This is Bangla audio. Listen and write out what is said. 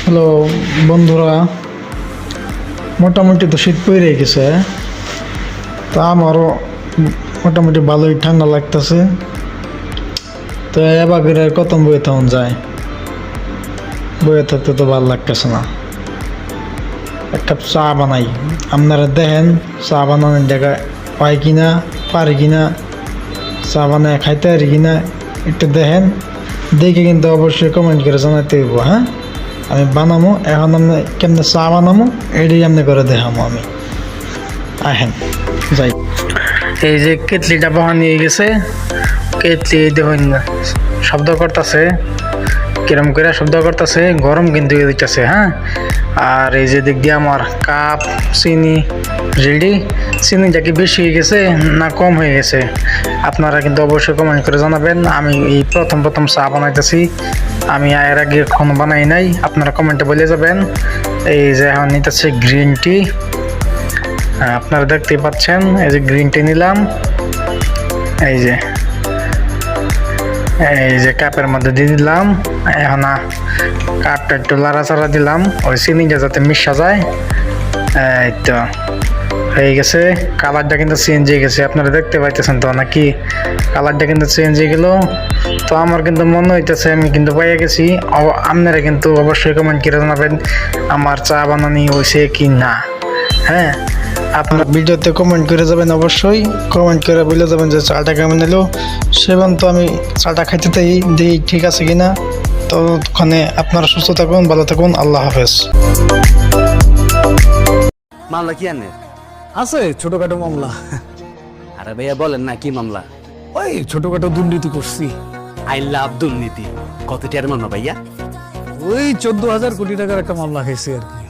হ্যালো বন্ধুরা, মোটামুটি তো শীত পড়ে গেছে। তা আমারও মোটামুটি ভালোই ঠান্ডা লাগতেছে। তো এবার করে কত বয়ে তখন যায়, বয়ে থাকতে তো ভালো লাগতেছে না। এক কাপ চা বানাই, আপনারা দেখেন চা বানানোর জায়গায় পাই কিনা, পারি কিনা, চা বানায় খাইতে পারি কিনা একটু দেখেন। দেখে কিন্তু অবশ্যই কমেন্ট করে জানাতে হইব। হ্যাঁ, আমি বানাবো, এখন আপনি কেমনে চা বানাবো এটাই আপনি করে দেখাবো আমি। আহেন যাই। এই যে কেটলিটা বহা নিয়ে গেছে, কেটলি দেখুন শব্দ করতেছে, কিরম করে শব্দ করতেছে, গরম কিন্তু দিতেছে। হ্যাঁ, আর এই যে দিক দিয়ে আমার কাপ চিনি রেডি। চিনিটা কি বেশি হয়ে গেছে না কম হয়ে গেছে আপনারা কিন্তু অবশ্যই কমেন্ট করে জানাবেন। আমি এই প্রথম চা বানাইতেছি, আমি এর আগে কখনো বানাই নাই, আপনারা কমেন্টে বলে যাবেন। এই যে এখন নিতেছে গ্রিন টি, আপনারা দেখতেই পাচ্ছেন। এই যে গ্রিন টি নিলাম, এই যে কাপের মধ্যে দিয়ে দিলাম। এখন কাপটা একটু লাড়াচাড়া দিলাম, ওই চিনিটা যাতে মিশা যায়। এই তো হয়ে গেছে। কালারটা কিন্তু চেঞ্জ হয়ে গেছে, আপনারা দেখতে পাইতেছেন তো নাকি? কালারটা কিন্তু চেঞ্জ হয়ে গেল। তো আমার কিন্তু মনে হইতেছে আমি কিন্তু পাইয়া গেছি। আপনারা কিন্তু অবশ্যই কমেন্ট করে জানাবেন আমার চা বানানি হয়েছে কি না। হ্যাঁ, আপনার ভিডিওতে কমেন্ট করে যাবেন, অবশ্যই কমেন্ট করে বলে যাবেন যে চাটা কেমন এলো। সেবার তো আমি চাটা খাইতে দিই ঠিক আছে কিনা। তো ওখানে আপনারা সুস্থ থাকুন, ভালো থাকুন, আল্লাহ হাফেজ। মামলা কি আনে? আছে ছোটখাটো মামলা। আরে ভাইয়া বলেন না কি মামলা? ওই ছোটখাটো দুর্নীতি করছি। আই লাভ দুর্নীতি। কত টিয়ার মামলা ভাইয়া? ওই 14,000 কোটি টাকার একটা মামলা খাইছি আর কি।